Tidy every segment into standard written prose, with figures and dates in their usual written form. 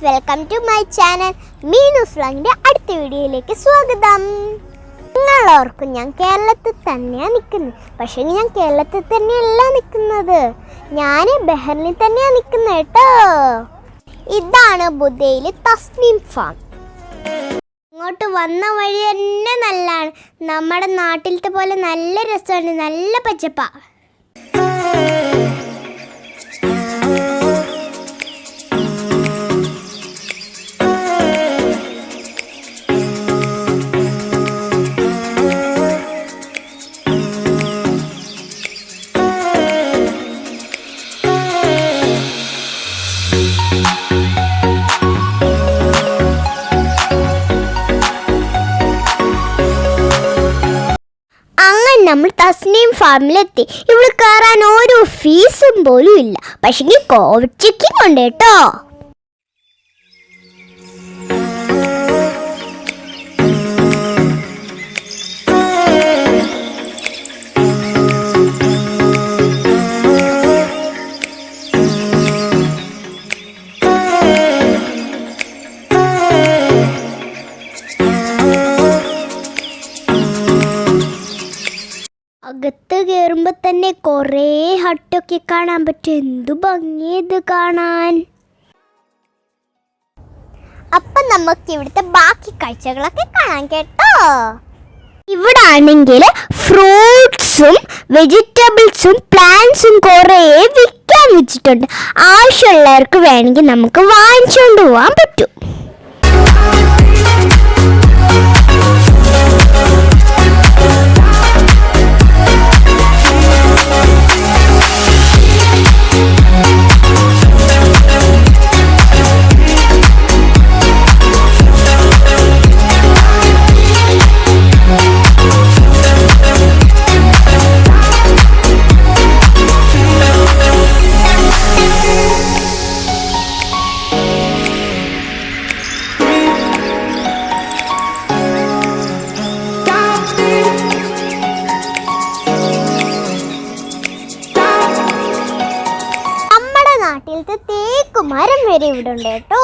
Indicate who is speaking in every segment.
Speaker 1: Welcome to my channel. Meenu's വ്ളോഗിൻ്റെ അടുത്ത വീഡിയോയിലേക്ക് സ്വാഗതം. നിങ്ങളോർക്കും ഞാൻ കേരളത്തിൽ തന്നെയാണ് നിൽക്കുന്നത്. പക്ഷേ ഞാൻ കേരളത്തിൽ തന്നെയല്ല നിൽക്കുന്നത്, ഞാൻ ബഹറിനിൽ തന്നെയാണ് നിൽക്കുന്നത് കേട്ടോ. ഇതാണ് ബുധയിലെ തസ്നീം ഫാം. ഇങ്ങോട്ട് വന്ന വഴി തന്നെ നല്ലതാണ്. നമ്മുടെ നാട്ടിലത്തെ പോലെ നല്ല രസമാണ്, നല്ല പച്ചപ്പാ. നമ്മൾ തസ്നീം ഫാമിലെത്തി. ഇവിടെ കയറാൻ ഒരു ഫീസും പോലും ഇല്ല. പക്ഷേ കോവിഡ് ചെക്കിംഗ് ഉണ്ട് കേട്ടോ. അകത്ത് കയറുമ്പോൾ തന്നെ കുറേ ഹട്ടൊക്കെ കാണാൻ പറ്റും. എന്തു ഭംഗിയത് കാണാൻ. അപ്പം നമുക്ക് ഇവിടുത്തെ ബാക്കി കാഴ്ചകളൊക്കെ കാണാൻ കേട്ടോ. ഇവിടെ ആണെങ്കിൽ ഫ്രൂട്ട്സും വെജിറ്റബിൾസും പ്ലാന്റ്സും കുറേ വിൽക്കാൻ വെച്ചിട്ടുണ്ട്. ആവശ്യമുള്ളവർക്ക് വേണമെങ്കിൽ നമുക്ക് വാങ്ങിച്ചുകൊണ്ട് പോകാൻ പറ്റും. നാട്ടിലത്തെ തേക്കുമരം വരെ ഇവിടെ ഉണ്ട് കേട്ടോ.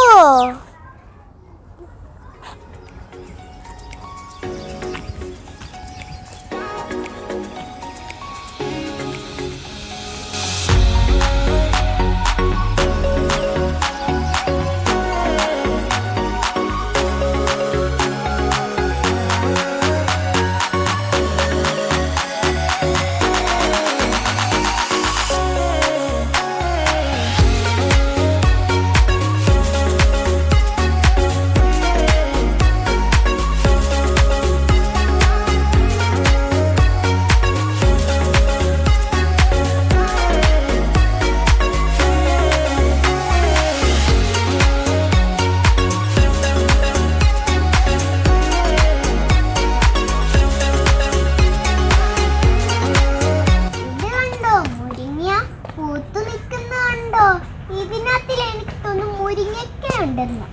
Speaker 1: ഇതിനകത്തിൽ എനിക്ക് തോന്നുന്നു മുരിങ്ങയ്ക്ക ഉണ്ടെന്ന്.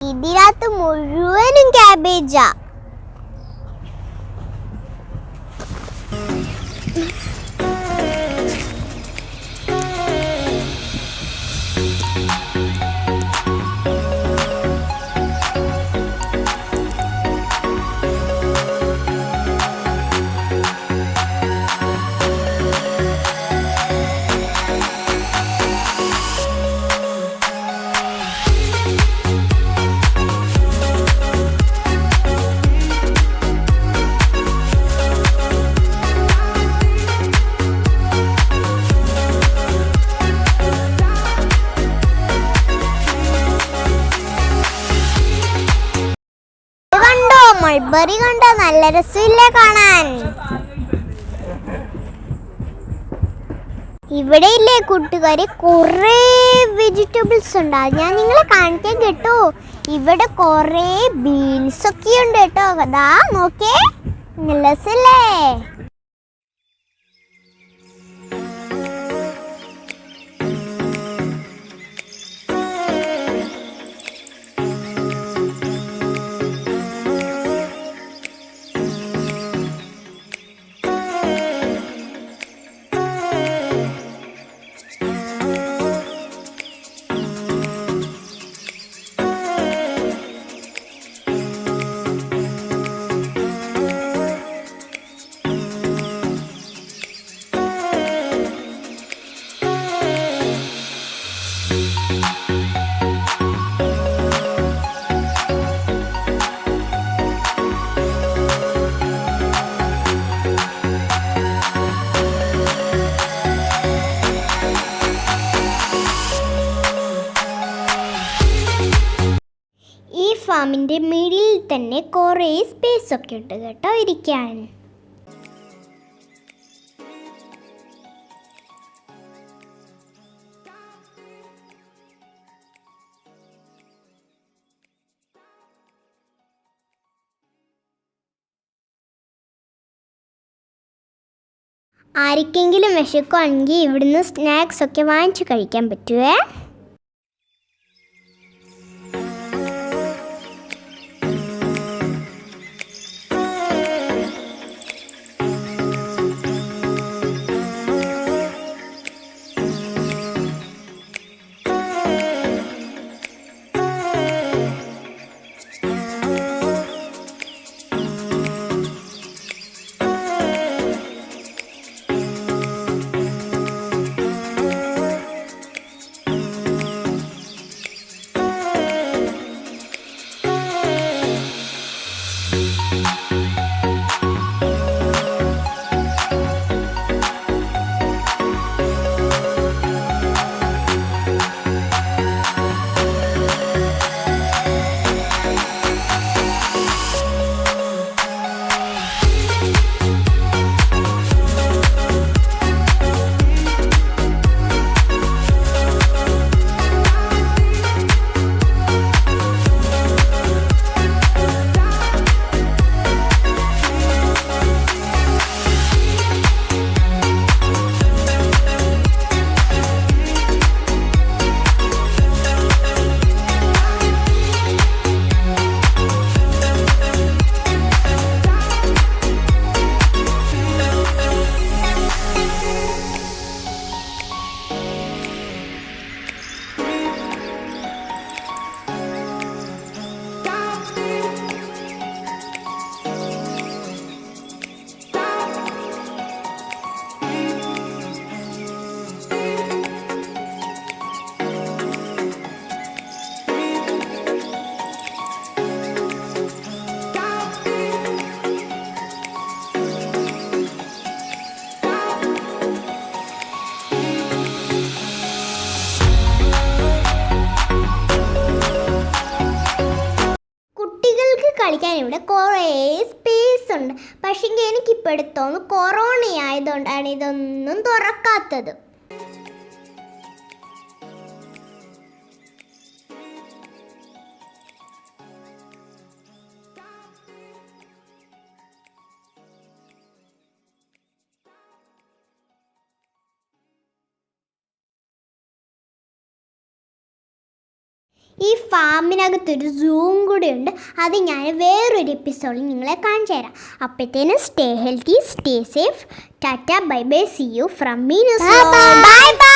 Speaker 1: ഇതിനകത്ത് മുഴുവനും ക്യാബേജാ. മൾബറി കണ്ടോ, നല്ല രസമില്ലേ കാണാൻ. ഇവിടെ ഇല്ലേ കൂട്ടുകാരെ, കുറേ വെജിറ്റബിൾസ് ഉണ്ട്. അത് ഞാൻ നിങ്ങളെ കാണിക്കാൻ കേട്ടോ. ഇവിടെ കുറേ ബീൻസ് ഒക്കെ ഉണ്ട് കേട്ടോ. അതാ നോക്കേ, നല്ല രസല്ലേ. ഫാമിൻ്റെ മിഡിൽ തന്നെ കുറേ സ്പേസ് ഒക്കെ ഉണ്ട് കേട്ടോ ഇരിക്കാൻ. ആർക്കെങ്കിലും വിശക്കുവാണെങ്കിൽ ഇവിടുന്ന് സ്നാക്സ് ഒക്കെ വാങ്ങിച്ച് കഴിക്കാൻ പറ്റുമേ. കളിക്കാൻ ഇവിടെ കുറേ സ്പേസ് ഉണ്ട്. പക്ഷേ എനിക്കിപ്പോൾ എടുത്തോന്ന് കൊറോണ ആയതുകൊണ്ടാണ് ഇതൊന്നും തുറക്കാത്തത്. ഈ ഫാമിനകത്തൊരു സൂം കൂടെ ഉണ്ട്. അത് ഞാൻ വേറൊരു എപ്പിസോഡിൽ നിങ്ങളെ കാണിച്ചു തരാം. അപ്പോഴത്തേനും stay healthy, stay safe. Tata, bye bye, C you from Meenu's. Bye bye.